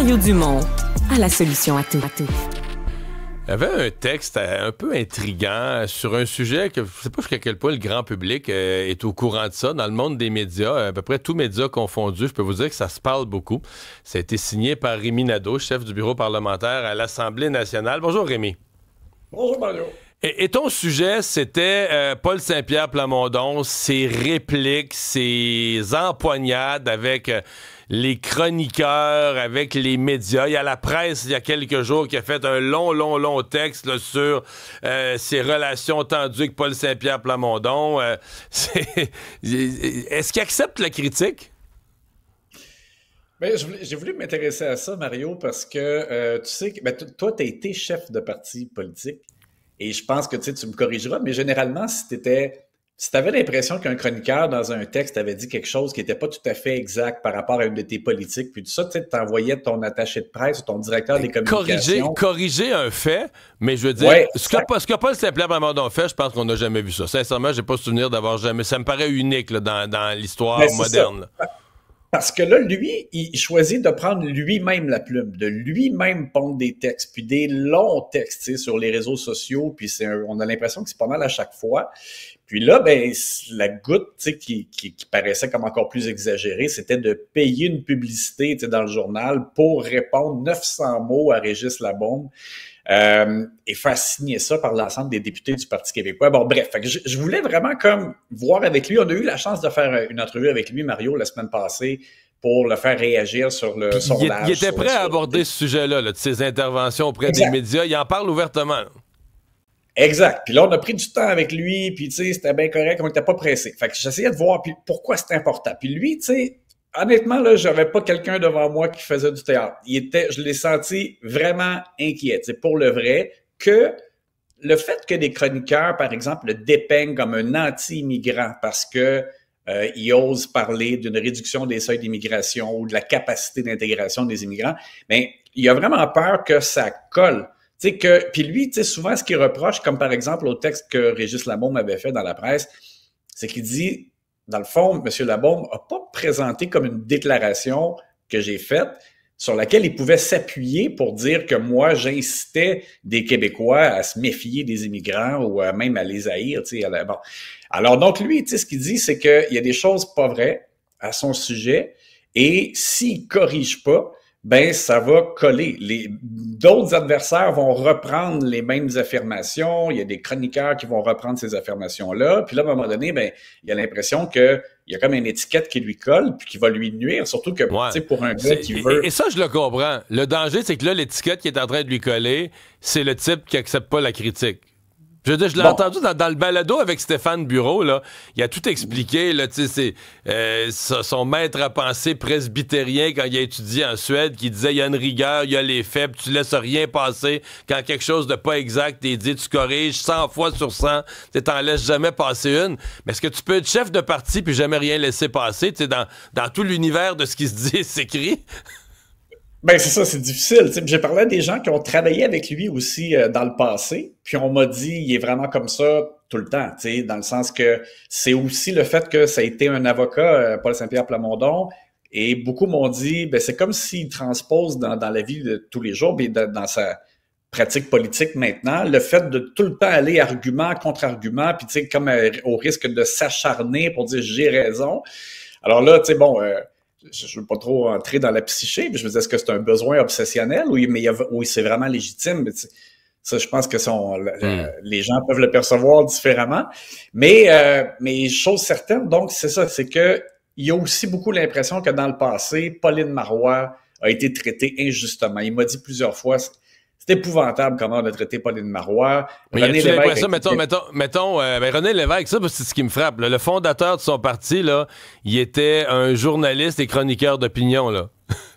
Mario Dumont a la solution à tout. Il y avait un texte un peu intriguant sur un sujet que je ne sais pas jusqu'à quel point le grand public est au courant de ça. Dans le monde des médias, à peu près tous médias confondus, je peux vous dire que ça se parle beaucoup. Ça a été signé par Rémi Nadeau, chef du bureau parlementaire à l'Assemblée nationale. Bonjour Rémi. Bonjour Mario. Et ton sujet, c'était Paul Saint-Pierre Plamondon, ses répliques, ses empoignades avec les chroniqueurs, avec les médias. Il y a la presse, il y a quelques jours, qui a fait un long texte là, sur ses relations tendues avec Paul Saint-Pierre Plamondon. Est-ce qu'il accepte la critique? Ben, j'ai voulu m'intéresser à ça, Mario, parce que tu sais que toi, tu as été chef de parti politique. Et je pense que tu me corrigeras, mais généralement, si tu avais l'impression qu'un chroniqueur dans un texte avait dit quelque chose qui n'était pas tout à fait exact par rapport à une de tes politiques, puis tout ça, tu t'envoyais ton attaché de presse ou ton directeur des communications. Corriger un fait, mais je veux dire, ouais, ce que Paul Saint-Pierre Plamondon fait, je pense qu'on n'a jamais vu ça. Sincèrement, j'ai pas souvenir d'avoir jamais... Ça me paraît unique là, dans l'histoire moderne. Parce que là, lui, il choisit de prendre lui-même la plume, de lui-même pondre des textes, puis des longs textes sur les réseaux sociaux, puis on a l'impression que c'est pas mal à chaque fois. Puis là, ben la goutte qui paraissait comme encore plus exagérée, c'était de payer une publicité dans le journal pour répondre 900 mots à Régis Labaume. Et faire signer ça par l'ensemble des députés du Parti québécois. Bon, bref, fait que je voulais vraiment comme voir avec lui. On a eu la chance de faire une entrevue avec lui, Mario, la semaine passée, pour le faire réagir sur le sondage. Il était prêt à aborder ce sujet-là, de ses interventions auprès des médias. Il en parle ouvertement. Exact. Puis là, on a pris du temps avec lui, puis tu sais, c'était bien correct, on n'était pas pressé. Fait que j'essayais de voir puis pourquoi c'était important. Puis lui, tu sais, honnêtement, là, j'avais pas quelqu'un devant moi qui faisait du théâtre. Je l'ai senti vraiment inquiet, pour le vrai, que le fait que des chroniqueurs, par exemple, le dépeignent comme un anti-immigrant parce que il ose parler d'une réduction des seuils d'immigration ou de la capacité d'intégration des immigrants, mais il a vraiment peur que ça colle. Puis lui, souvent, ce qu'il reproche, comme par exemple au texte que Régis Labaume avait fait dans la presse, c'est qu'il dit, dans le fond, M. Labaume n'a pas présenté comme une déclaration que j'ai faite sur laquelle il pouvait s'appuyer pour dire que moi, j'incitais des Québécois à se méfier des immigrants ou même à les haïr. Bon. Alors donc, lui, ce qu'il dit, c'est qu'il y a des choses pas vraies à son sujet et s'il corrige pas, ben ça va coller. D'autres adversaires vont reprendre les mêmes affirmations. Il y a des chroniqueurs qui vont reprendre ces affirmations-là. Puis là, à un moment donné, ben il y a l'impression qu'il y a comme une étiquette qui lui colle puis qui va lui nuire, surtout que pour un gars qui veut... Et ça, je le comprends. Le danger, c'est que là, l'étiquette qui est en train de lui coller, c'est le type qui accepte pas la critique. Je veux dire, je l'ai entendu dans le balado avec Stéphane Bureau, là. Il a tout expliqué, là, tu sais, c'est son maître à penser presbytérien quand il a étudié en Suède, qui disait, il y a une rigueur, il y a les faits, puis tu laisses rien passer. Quand quelque chose de pas exact t'est dit, tu corriges 100 fois sur 100, tu t'en laisses jamais passer une. Mais est-ce que tu peux être chef de parti puis jamais rien laisser passer, tu sais, dans tout l'univers de ce qui se dit et s'écrit? Ben c'est ça, c'est difficile. J'ai parlé à des gens qui ont travaillé avec lui aussi dans le passé, puis on m'a dit il est vraiment comme ça tout le temps, dans le sens que c'est aussi le fait que ça a été un avocat, Paul Saint-Pierre Plamondon, et beaucoup m'ont dit ben c'est comme s'il transpose dans la vie de tous les jours, mais dans sa pratique politique maintenant, le fait de tout le temps aller argument contre argument, puis comme au risque de s'acharner pour dire j'ai raison. Alors là, je ne veux pas trop entrer dans la psyché, mais je me dis, est-ce que c'est un besoin obsessionnel ou c'est vraiment légitime? Mais ça, je pense que les gens peuvent le percevoir différemment. Mais chose certaine, donc, c'est ça, c'est que il y a aussi beaucoup l'impression que dans le passé, Pauline Marois a été traitée injustement. Il m'a dit plusieurs fois, c'est épouvantable comment on a traité Pauline Marois. Mais René Lévesque, mettons, René Lévesque, ça, c'est ce qui me frappe. Là. Le fondateur de son parti, là, il était un journaliste et chroniqueur d'opinion, là.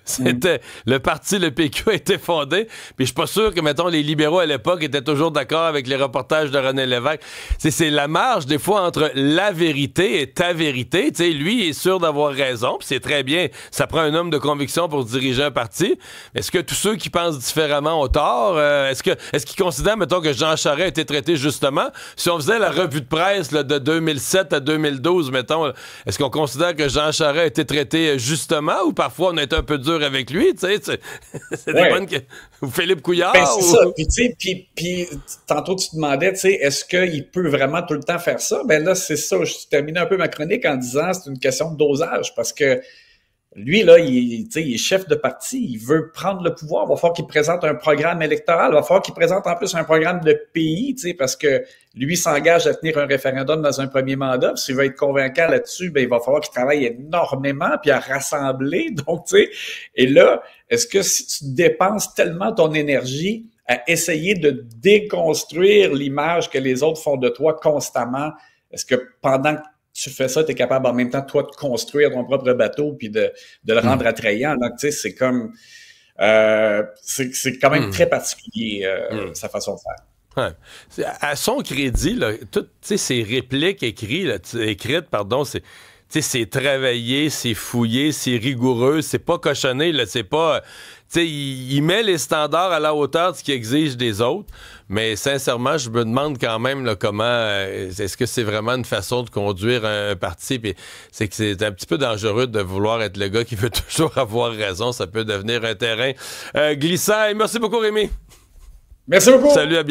C'était le parti, le PQ a été fondé, puis je suis pas sûr que, mettons, les libéraux à l'époque étaient toujours d'accord avec les reportages de René Lévesque. C'est la marge, des fois, entre la vérité et ta vérité. T'sais, lui, il est sûr d'avoir raison, puis c'est très bien. Ça prend un homme de conviction pour diriger un parti. Est-ce que tous ceux qui pensent différemment ont tort? Est-ce qu'ils considèrent, mettons, que Jean Charest a été traité justement? Si on faisait la revue de presse là, de 2007 à 2012, mettons, est-ce qu'on considère que Jean Charest a été traité justement ou parfois on a été un peu dur dur avec lui, tu sais. C'est des bonnes... Ou Philippe Couillard. Ben, c'est ça. Puis, tu sais, puis tantôt, tu te demandais, tu sais, est-ce qu'il peut vraiment tout le temps faire ça? Ben là, c'est ça. Je terminais un peu ma chronique en disant c'est une question de dosage parce que lui, là, il est chef de parti, il veut prendre le pouvoir. Il va falloir qu'il présente un programme électoral. Il va falloir qu'il présente en plus un programme de pays, parce que lui s'engage à tenir un référendum dans un premier mandat. S'il veut être convaincant là-dessus, ben il va falloir qu'il travaille énormément puis à rassembler. Donc, tu sais, et là, est-ce que si tu dépenses tellement ton énergie à essayer de déconstruire l'image que les autres font de toi constamment, est-ce que pendant que tu fais ça, tu es capable en même temps, toi, de construire ton propre bateau puis de le rendre attrayant. Donc, tu sais, c'est comme... c'est quand même très particulier, sa façon de faire. Ouais. À son crédit, là, toutes ces répliques écrites, c'est travaillé, c'est fouillé, c'est rigoureux, c'est pas cochonné, là, c'est pas... il met les standards à la hauteur de ce qu'il exige des autres, mais sincèrement, je me demande quand même là, comment... est-ce que c'est vraiment une façon de conduire un parti? Puis c'est que c'est un petit peu dangereux de vouloir être le gars qui veut toujours avoir raison. Ça peut devenir un terrain glissant. Et merci beaucoup, Rémi. Merci beaucoup. Salut, à bientôt.